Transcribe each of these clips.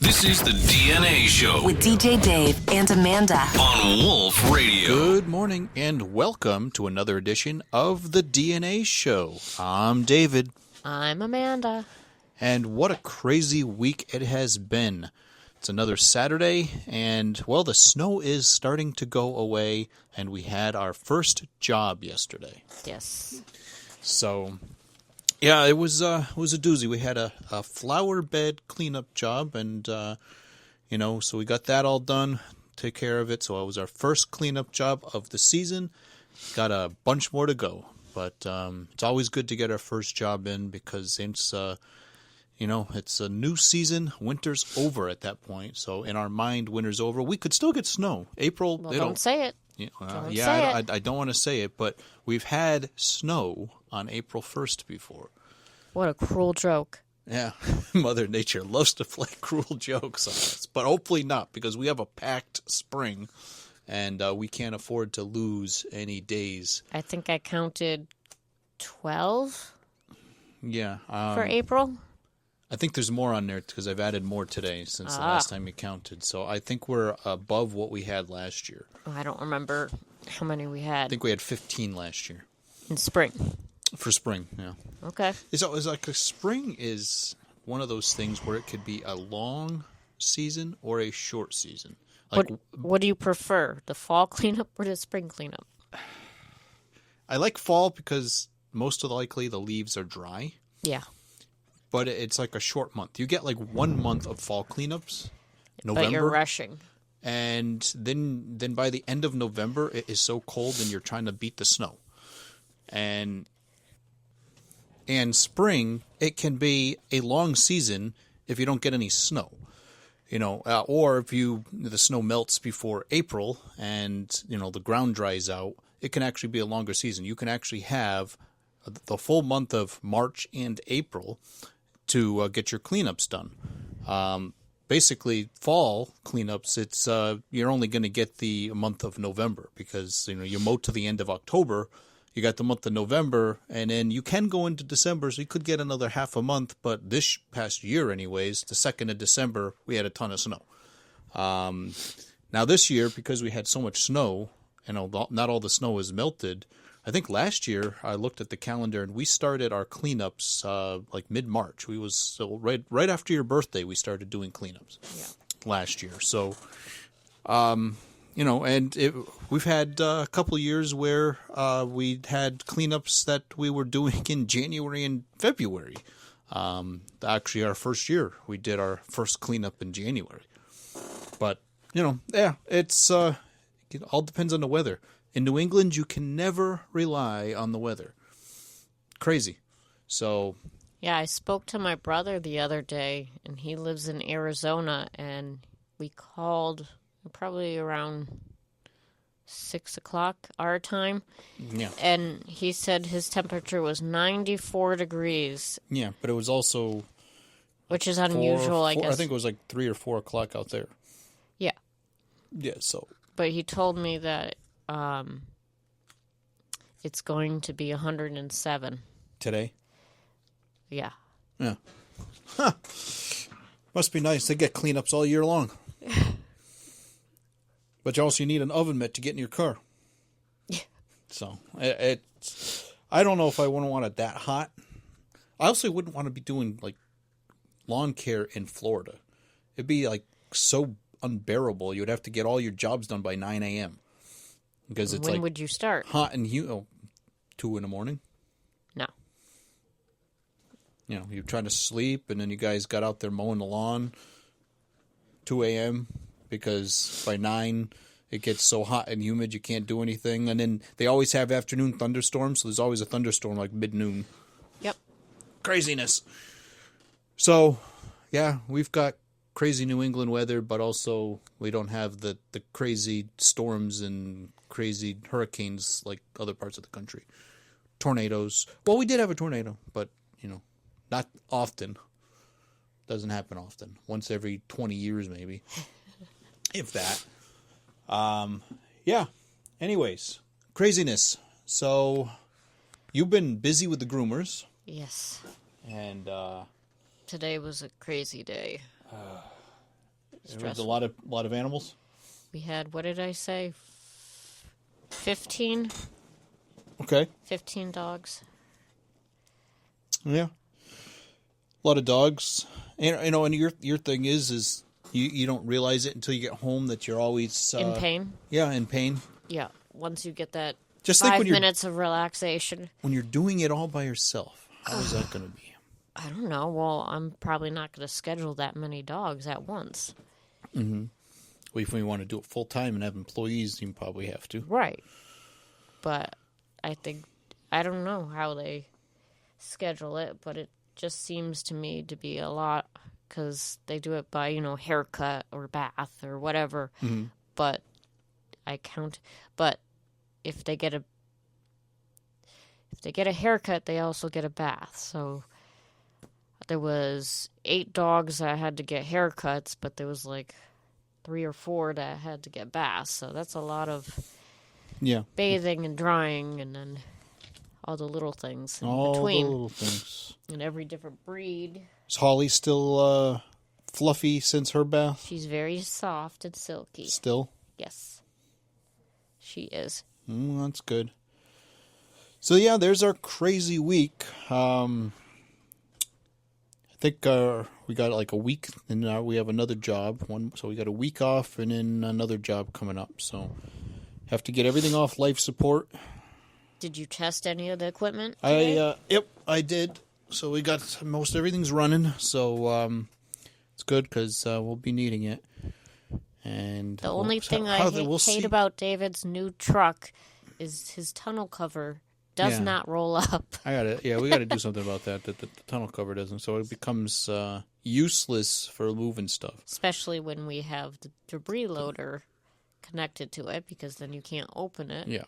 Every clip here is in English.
This is the DnA Show with DJ Dave and Amanda on Wolf Radio. Good morning and welcome to another edition of the DnA Show. I'm David. I'm Amanda. And what a crazy week it has been. It's another Saturday, and, well, the snow is starting to go away, and we had our first job yesterday. Yes. So, yeah, it was a doozy. We had a flower bed cleanup job, and, so we got that all done, took care of it. So it was our first cleanup job of the season. Got a bunch more to go, but it's always good to get our first job in because it's it's a new season. Winter's over at that point. So in our mind, winter's over. We could still get snow. April. Well, don't say it. I don't want to say it, but we've had snow on April 1st before. What a cruel joke. Yeah, Mother Nature loves to play cruel jokes on us, but hopefully not, because we have a packed spring, and we can't afford to lose any days. I think I counted 12 Yeah. for April. I think there's more on there because I've added more today since the last time you counted. So I think we're above what we had last year. Oh, I don't remember how many we had. I think we had 15 last year. In spring. For spring, yeah. Okay. It's like a spring is one of those things where it could be a long season or a short season. Like, what do you prefer, the fall cleanup or the spring cleanup? I like fall because most of the likely the leaves are dry. Yeah. But it's like a short month. You get like 1 month of fall cleanups. November. But you're rushing. And then by the end of November, it is so cold and you're trying to beat the snow. And spring, it can be a long season if you don't get any snow. Or if the snow melts before April and, the ground dries out, it can actually be a longer season. You can actually have the full month of March and April to get your cleanups done. Basically, fall cleanups, it's you're only going to get the month of November because you mow to the end of October. You got the month of November, and then you can go into December, so you could get another half a month. But this past year, anyways, the 2nd of December, we had a ton of snow. Now this year, because we had so much snow, not all the snow is melted. I think last year I looked at the calendar and we started our cleanups like mid-March. Right after your birthday we started doing cleanups last year. So, we've had a couple years where we had cleanups that we were doing in January and February. Actually, our first year we did our first cleanup in January. But it's it all depends on the weather. In New England, you can never rely on the weather. Crazy. So. Yeah, I spoke to my brother the other day, and he lives in Arizona, and we called probably around 6 o'clock our time. Yeah. And he said his temperature was 94 degrees. Yeah, but it was also. Which is unusual, I guess. I think it was like 3 or 4 o'clock out there. Yeah. Yeah, so. But he told me that it's going to be 107. Today? Yeah. Yeah. Huh. Must be nice. They get cleanups all year long. But you also need an oven mitt to get in your car. Yeah. So, I don't know if I wouldn't want it that hot. I also wouldn't want to be doing, like, lawn care in Florida. It'd be, like, so unbearable. You would have to get all your jobs done by 9 a.m. Because it's when would you start? Hot and humid. 2 in the morning. No. You're trying to sleep, and then you guys got out there mowing the lawn. 2 a.m. because by 9 it gets so hot and humid you can't do anything. And then they always have afternoon thunderstorms, so there's always a thunderstorm like mid-noon. Yep. Craziness. So, yeah, we've got crazy New England weather, but also we don't have the crazy storms and crazy hurricanes like other parts of the country. Tornadoes. Well, we did have a tornado, but, not often. Doesn't happen often. Once every 20 years, maybe. If that. Yeah. Anyways, craziness. So, you've been busy with the groomers. Yes. And, today was a crazy day. There's a lot of animals. We had, what did I say? 15? Okay. 15 dogs. Yeah. A lot of dogs. And and your thing is you don't realize it until you get home that you're always In pain? Yeah, in pain. Yeah. Once you get that Just think 5 when you're- minutes of relaxation. When you're doing it all by yourself, how is that going to be? I don't know. Well, I'm probably not going to schedule that many dogs at once. Mm-hmm. Well, if we want to do it full time and have employees, you probably have to. Right. But I don't know how they schedule it, but it just seems to me to be a lot because they do it by, haircut or bath or whatever. Mm-hmm. But if they get a haircut, they also get a bath. So there was 8 dogs that had to get haircuts, but there was like 3 or 4 that had to get baths. So that's a lot of bathing and drying, and then all the little things in between. All the little things. And every different breed. Is Holly still fluffy since her bath? She's very soft and silky. Still? Yes. She is. That's good. So yeah, there's our crazy week. I think we got like a week, and now we have another job. So we got a week off, and then another job coming up. So have to get everything off life support. Did you test any of the equipment today? I did. So we got most everything's running. So it's good because we'll be needing it. And the only thing I hate about David's new truck is his tunnel cover does not roll up. I got it. Yeah, we got to do something about that. That the tunnel cover doesn't, so it becomes useless for moving stuff. Especially when we have the debris loader connected to it, because then you can't open it. Yeah.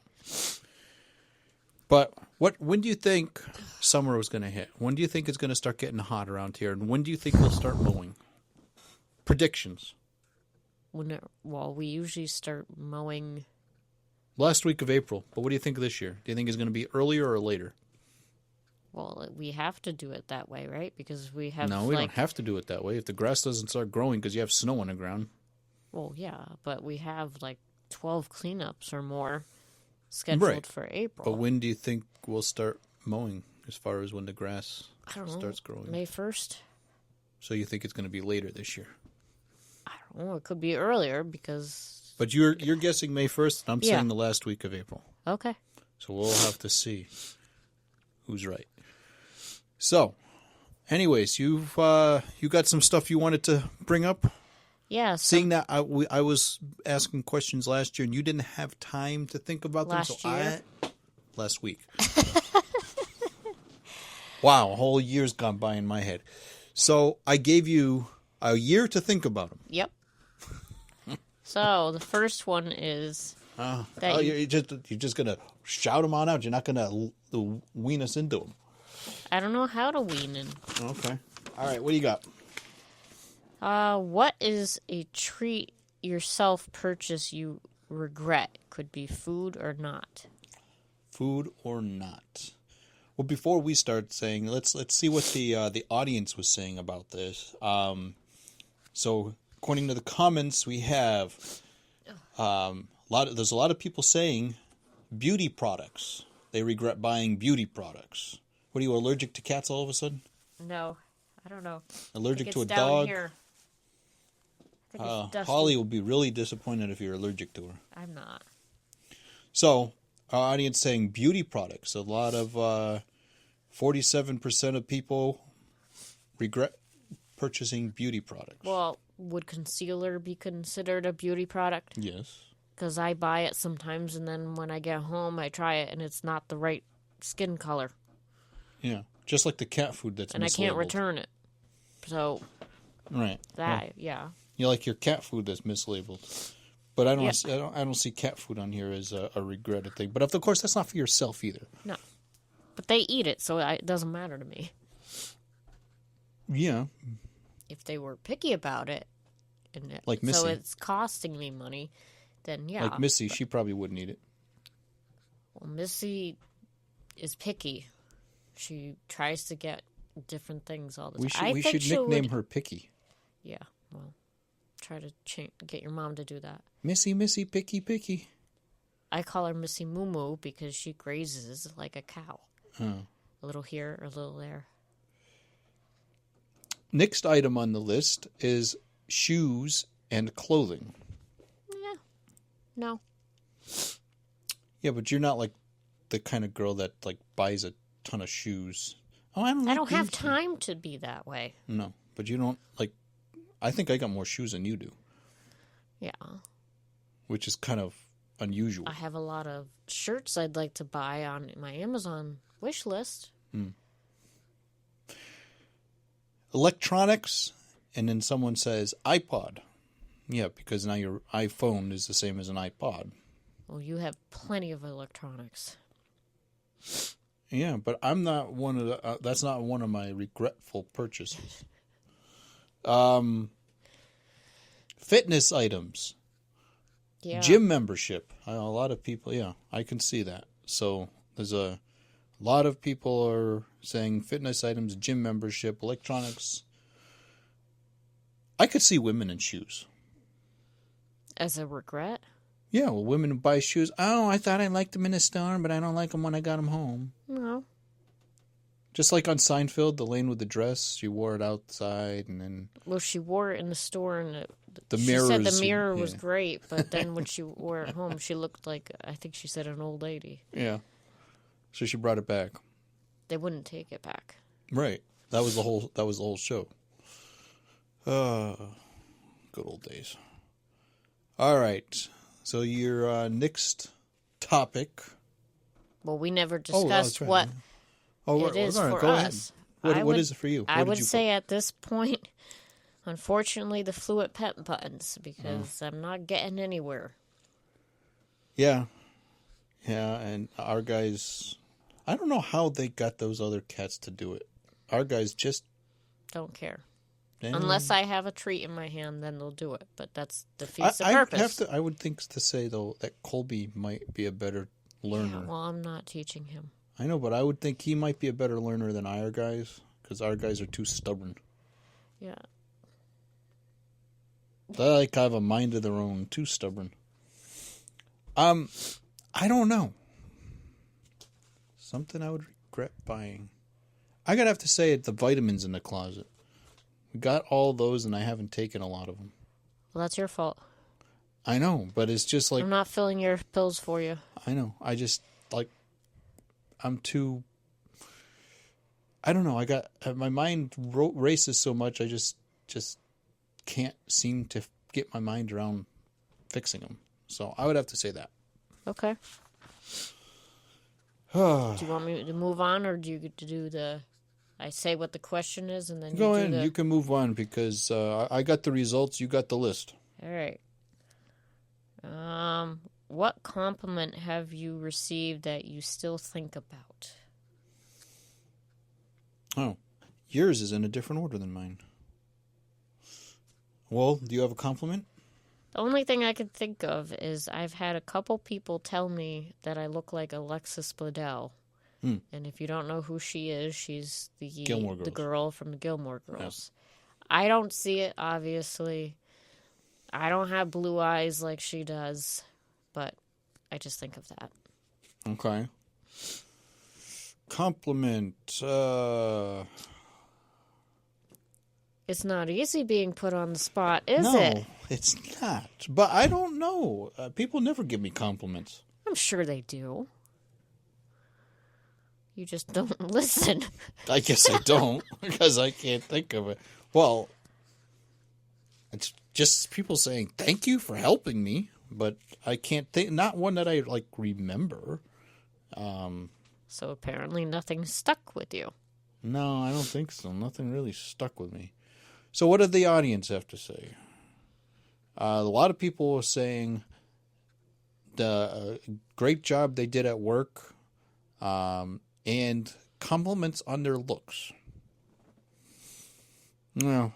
But when do you think summer was going to hit? When do you think it's going to start getting hot around here? And when do you think we'll start mowing? Predictions. We usually start mowing last week of April. But what do you think of this year? Do you think it's going to be earlier or later? Well, we have to do it that way, right? Because we have. No, we don't have to do it that way. If the grass doesn't start growing because you have snow on the ground. Well, yeah, but we have like 12 cleanups or more scheduled for April. But when do you think we'll start mowing as far as when the grass starts growing? May 1st. So you think it's going to be later this year? I don't know. It could be earlier because... But you're guessing May 1st, and I'm saying the last week of April. Okay. So we'll have to see who's right. So, anyways, you got some stuff you wanted to bring up? Yeah. Seeing that I was asking questions last year, and you didn't have time to think about them. Last week. Wow, a whole year's gone by in my head. So I gave you a year to think about them. Yep. So the first one is you're just gonna shout them on out. You're not gonna wean us into them. I don't know how to wean in. Okay. All right. What do you got? What is a treat yourself purchase you regret? Could be food or not. Food or not. Well, before we start saying, let's see what the audience was saying about this. So, according to the comments, we have there's a lot of people saying beauty products. They regret buying beauty products. What are you, allergic to cats all of a sudden? No, I don't know. Allergic to a down dog? Here. I think it's dusty. Holly will be really disappointed if you're allergic to her. I'm not. So, our audience saying beauty products. A lot of 47% of people regret purchasing beauty products. Well, would concealer be considered a beauty product? Yes. Because I buy it sometimes, and then when I get home, I try it, and it's not the right skin color. Yeah, just like the cat food that's and mislabeled. I can't return it. So, right. You like your cat food that's mislabeled. But I don't see cat food on here as a regretted thing. But of course, that's not for yourself either. No. But they eat it, so it doesn't matter to me. Yeah. If they were picky about it, like Missy. So it's costing me money, then yeah. Like Missy, she probably wouldn't eat it. Well, Missy is picky. She tries to get different things all the time. We should nickname her Picky. Yeah, well, try to get your mom to do that. Missy, Missy, picky, picky. I call her Missy Moo Moo because she grazes like a cow. Oh. A little here, a little there. Next item on the list is shoes and clothing. Yeah. No. Yeah, but you're not like the kind of girl that like buys a ton of shoes. Oh, I don't have time to be that way. No, but you don't like. I think I got more shoes than you do. Yeah. Which is kind of unusual. I have a lot of shirts I'd like to buy on my Amazon wish list. Electronics, and then someone says iPod. Yeah, because now your iPhone is the same as an iPod. Well, you have plenty of electronics. Yeah, but I'm not one of the. That's not one of my regretful purchases. Fitness items. Yeah. Gym membership. A lot of people, yeah, I can see that. So there's a lot of people are saying fitness items, gym membership, electronics. I could see women in shoes. As a regret? Yeah, well, women buy shoes. Oh, I thought I liked them in the store, but I don't like them when I got them home. No. Just like on Seinfeld, the lane with the dress, she wore it outside, and then... Well, she wore it in the store, and she said the mirror was great, but then when she wore it home, she looked like, I think she said, an old lady. Yeah. So she brought it back. They wouldn't take it back. Right. That was the whole show. Good old days. All right. So your next topic. Well, we never discussed what it is for us. What is it for you? I would say at this point, unfortunately, the fluid pet buttons, because I'm not getting anywhere. Yeah. Yeah, and our guys, I don't know how they got those other cats to do it. Our guys just don't care. Unless I have a treat in my hand, then they'll do it. But that's defeats the purpose. I would think to say, though, that Colby might be a better learner. Yeah, well, I'm not teaching him. I know, but I would think he might be a better learner than our guys, because our guys are too stubborn. Yeah. They like have a mind of their own, too stubborn. I don't know. Something I would regret buying. I gotta have to say it, the vitamins in the closet. We got all those, and I haven't taken a lot of them. Well, that's your fault. I know, but it's just like... I'm not filling your pills for you. I know. I just, like... I'm too... I don't know. I got... My mind races so much, I just can't seem to get my mind around fixing them. So I would have to say that. Okay. Do you want me to move on, or do you get to do the... I say what the question is, and then Go ahead. You can move on, because I got the results. You got the list. All right. What compliment have you received that you still think about? Oh, yours is in a different order than mine. Well, do you have a compliment? The only thing I could think of is I've had a couple people tell me that I look like Alexis Bledel. And if you don't know who she is, she's the girl from the Gilmore Girls. Yeah. I don't see it, obviously. I don't have blue eyes like she does, but I just think of that. Okay. Compliment. It's not easy being put on the spot, is it? No, it's not. But I don't know. People never give me compliments. I'm sure they do. You just don't listen. I guess I don't, because I can't think of it. Well, it's just people saying, thank you for helping me, but I can't think, not one that I, like, remember. So apparently nothing stuck with you. No, I don't think so. Nothing really stuck with me. So what did the audience have to say? A lot of people were saying the great job they did at work, and compliments on their looks. No.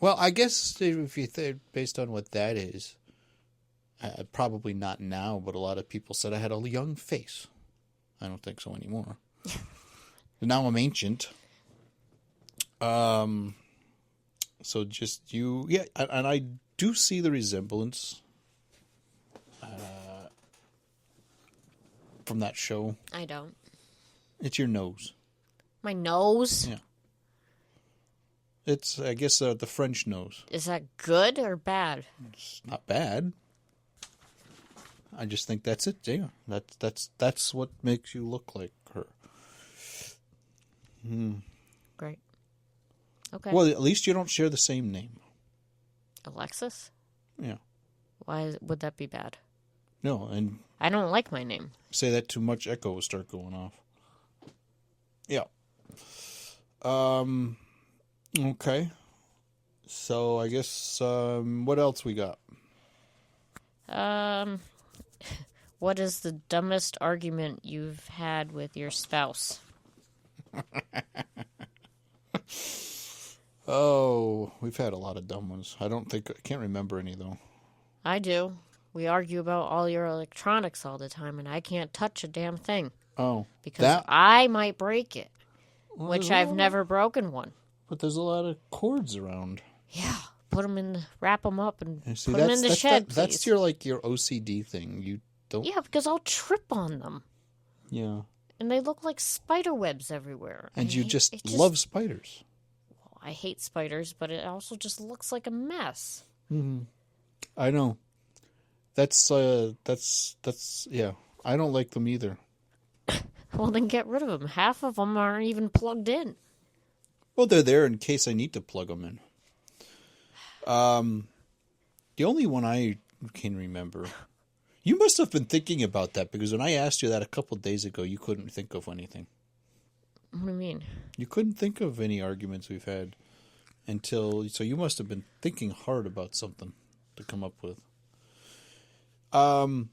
Well, I guess if you think based on what that is, probably not now, but a lot of people said I had a young face. I don't think so anymore. Now I'm ancient. So just you, yeah, and I do see the resemblance from that show. I don't. It's your nose. My nose? Yeah. It's, I guess, the French nose. Is that good or bad? It's not bad. I just think that's it. Yeah, that's what makes you look like her. Great. Okay. Well, at least you don't share the same name. Alexis? Yeah. Why would that be bad? No, and I don't like my name. say that too much, echo will start going off. Yeah. Okay. So I guess what else we got? What is the dumbest argument you've had with your spouse? Oh, we've had a lot of dumb ones. I can't remember any though. I do. We argue about all your electronics all the time, and I can't touch a damn thing. Oh, Because I might break it, which I've well, never broken one. But there's a lot of cords around. Yeah, wrap them up and See, put them in the shed, that's please. your OCD thing. You don't. Yeah, because I'll trip on them, Yeah. and they look like spider webs everywhere. And you it just love spiders. I hate spiders, but it also just looks like a mess. I know. That's yeah. I don't like them either. Well, then get rid of them. Half of them aren't even plugged in. Well, they're there in case I need to plug them in. The only one I can remember. You must have been thinking about that because when I asked you that a couple of days ago, you couldn't think of anything. What do you mean? You couldn't think of any arguments we've had so you must have been thinking hard about something to come up with. The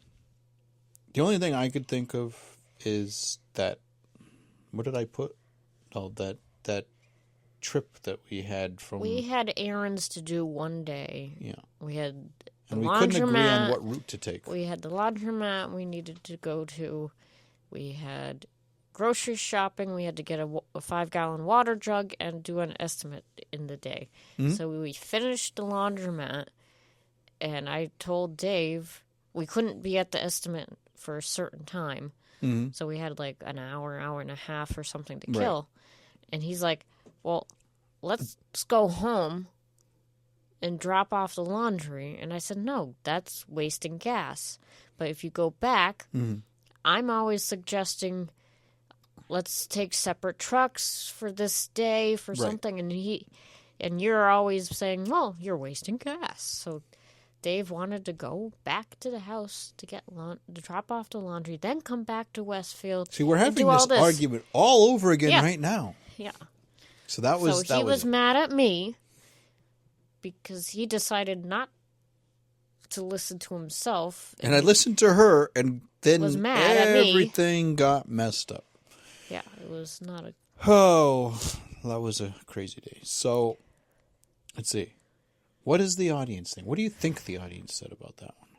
only thing I could think of is that, what did I put? Oh, that trip that we had from... We had errands to do one day. Yeah. We had the And we laundromat. couldn't agree on what route to take. We had the laundromat we needed to go to. We had grocery shopping. We had to get a 5-gallon water jug and do an estimate in the day. So we finished the laundromat, and I told Dave we couldn't be at the estimate for a certain time. So we had like an hour and a half or something to kill. And he's like, well, let's go home and drop off the laundry. And I said, no, that's wasting gas. But if you go back, I'm always suggesting let's take separate trucks for this day for something. And you're always saying, well, you're wasting gas. So Dave wanted to go back to the house to to drop off the laundry, then come back to Westfield. See, we're having this this argument all over again right now. Yeah. So that was... So he was mad at me because he decided not to listen to himself. And I listened to her, and then was mad at me. Everything got messed up. Yeah, it was not a... Oh, that was a crazy day. So, let's see. What is the audience thing? What do you think the audience said about that one?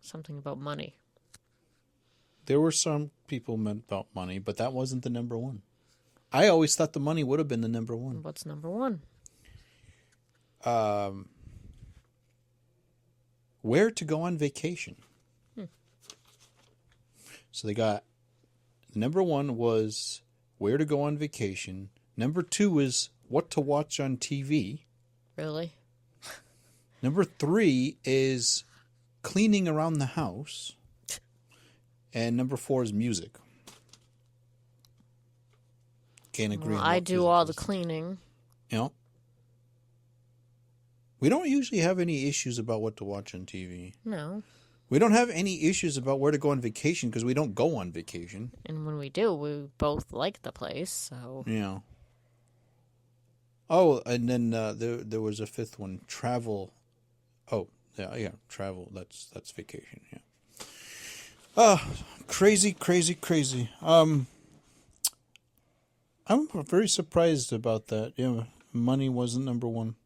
Something about money. There were some people meant about money, but that wasn't the number one. I always thought the money would have been the number one. What's number one? Where to go on vacation. So they got... Number one was where to go on vacation. Number two is what to watch on TV. Really? Number 3 is cleaning around the house. And number 4 is music. Can't agree. Well, on I what do music all is. the cleaning. You know? We don't usually have any issues about what to watch on TV. No. We don't have any issues about where to go on vacation because we don't go on vacation. And when we do, we both like the place, so... Yeah. Oh, and then there was a 5th one. Travel. Oh, yeah, travel. That's vacation, yeah. Crazy. I'm very surprised about that. Yeah, money wasn't number one.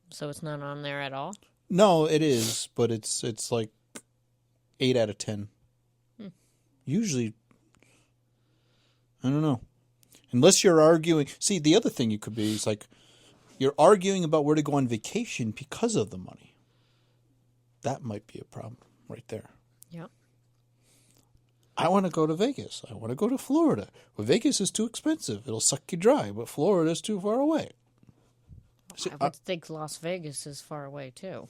So it's not on there at all? No, it is, but it's like 8 out of 10. Usually, I don't know. Unless you're arguing. See, the other thing you could be is like, you're arguing about where to go on vacation because of the money. That might be a problem right there. Yep. I want to go to Vegas. I want to go to Florida. Well, Vegas is too expensive. It'll suck you dry, but Florida is too far away. See, I would think Las Vegas is far away too.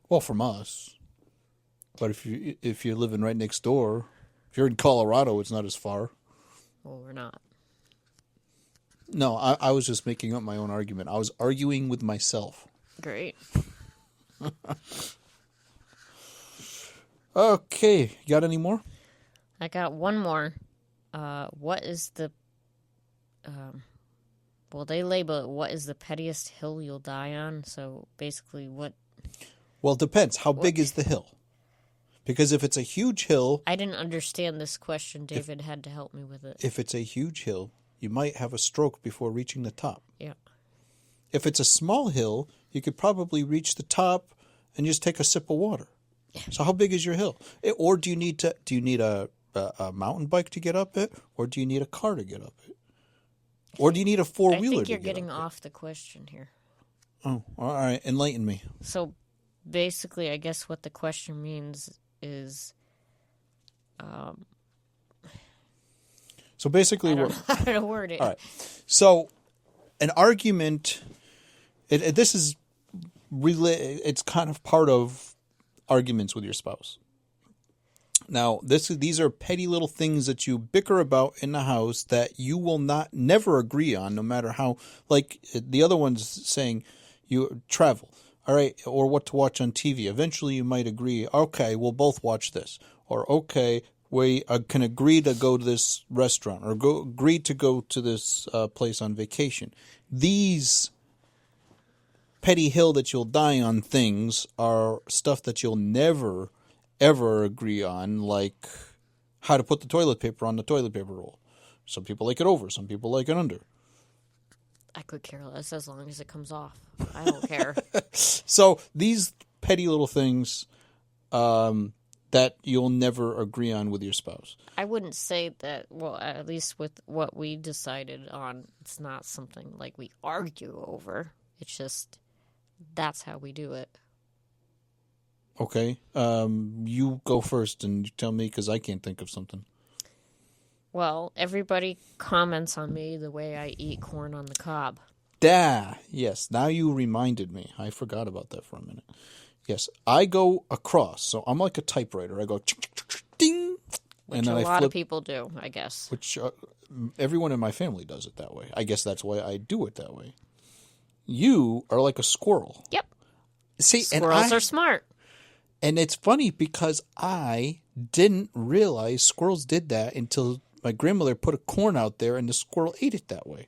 well, from us. But if you're living right next door, if you're in Colorado, it's not as far. Well, we're not. No, I was just making up my own argument. I was arguing with myself. Great. Okay, you got any more? I got one more. What is the... well, they label it, what is the pettiest hill you'll die on? So basically what... Well, it depends. How big is the hill? Because if it's a huge hill... I didn't understand this question. David had to help me with it. If it's a huge hill, you might have a stroke before reaching the top. Yeah. If it's a small hill, you could probably reach the top and just take a sip of water. Yeah. So how big is your hill? Or do you need a mountain bike to get up it, or do you need a car to get up it? Or do you need a four-wheeler to get up it? I think you're getting off the question here. Oh, all right. Enlighten me. So basically, I guess what the question means is... So basically, I don't know how to word it. All right. So an argument, this is really, it's kind of part of arguments with your spouse. Now, these are petty little things that you bicker about in the house that you will never agree on, no matter how, like the other one's saying, you travel, all right, or what to watch on TV. Eventually you might agree, okay, we'll both watch this, or okay, we can agree to go to this restaurant, or agree to go to this place on vacation. These petty hill that you'll die on things are stuff that you'll never, ever agree on, like how to put the toilet paper on the toilet paper roll. Some people like it over, some people like it under. I could care less as long as it comes off. I don't care. So these petty little things that you'll never agree on with your spouse. I wouldn't say that, well, at least with what we decided on, it's not something like we argue over. It's just, that's how we do it. Okay. You go first and you tell me, because I can't think of something. Well, everybody comments on me the way I eat corn on the cob. Yes, now you reminded me. I forgot about that for a minute. Yes, I go across, so I'm like a typewriter. I go ding, Which and then a I lot flip, of people do, I guess. which everyone in my family does it that way. I guess that's why I do it that way. You are like a squirrel. Yep. See, Squirrels are smart. And it's funny because I didn't realize squirrels did that until my grandmother put a corn out there and the squirrel ate it that way.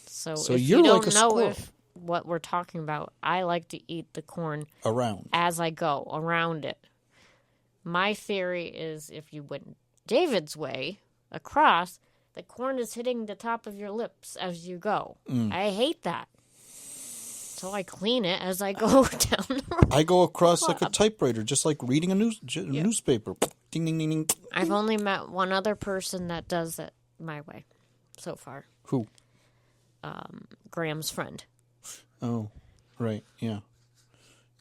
So if you're you don't like a know squirrel. what we're talking about, I like to eat the corn Around. as I go, around it. My theory is if you went David's way, across, the corn is hitting the top of your lips as you go. I hate that. So I clean it as I go down the road. I go across like a typewriter, just like reading a newspaper. Ding, ding, ding, ding. I've only met one other person that does it my way so far. Who? Graham's friend. Oh, right. Yeah.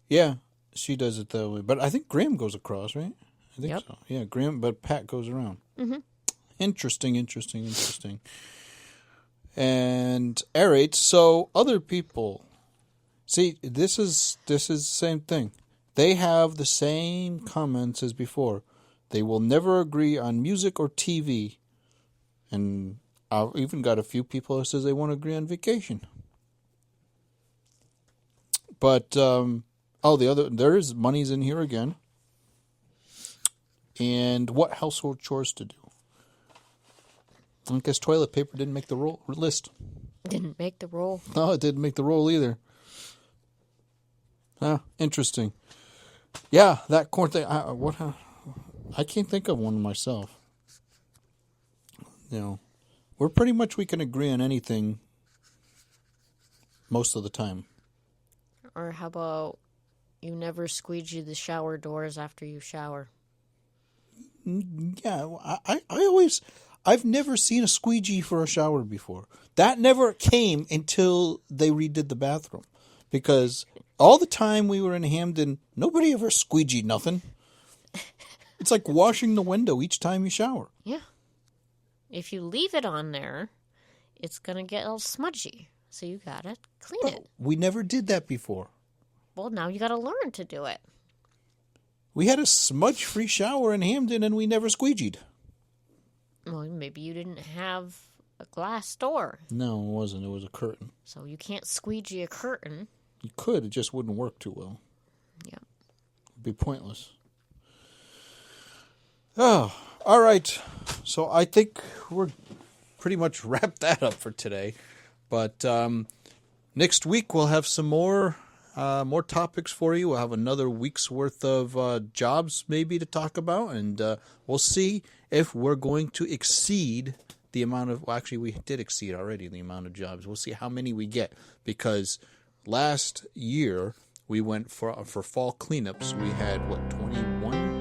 Yeah, she does it that way. But I think Graham goes across, right? I think so. Yeah, Graham, but Pat goes around. Mm-hmm. Interesting. And, all right, so other people. See, this is the same thing. They have the same comments as before. They will never agree on music or TV. And I've even got a few people who says they won't agree on vacation. But, there's money's in here again. And what household chores to do. I guess toilet paper didn't make the list. Didn't make the roll. No, it didn't make the roll either. Interesting. Yeah, that corn thing. I can't think of one myself. You know, we can agree on anything most of the time. Or how about you never squeegee the shower doors after you shower? Yeah, I've never seen a squeegee for a shower before. That never came until they redid the bathroom. Because All the time we were in Hamden, nobody ever squeegeed nothing. It's like washing the window each time you shower. Yeah. If you leave it on there, it's going to get all smudgy. So you got to clean it. We never did that before. Well, now you got to learn to do it. We had a smudge-free shower in Hamden, and we never squeegeed. Well, maybe you didn't have a glass door. No, it wasn't. It was a curtain. So you can't squeegee a curtain. You could. It just wouldn't work too well. Yeah. It'd be pointless. Oh, all right. So I think we're pretty much wrapped that up for today. But next week we'll have some more topics for you. We'll have another week's worth of jobs maybe to talk about, and we'll see if we're going to exceed the amount of. Well, actually, we did exceed already the amount of jobs. We'll see how many we get, because last year we went for fall cleanups. We had 21.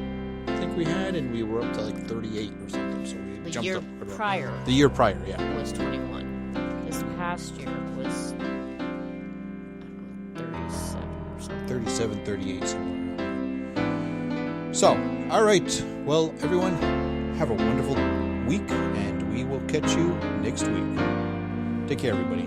I think we had, and we were up to like 38 or something. So we jumped up. The year prior, yeah, was 21. This past year was, I don't know, 37 or something. 37, 38 somewhere. So, all right. Well, everyone, have a wonderful week, and we will catch you next week. Take care, everybody.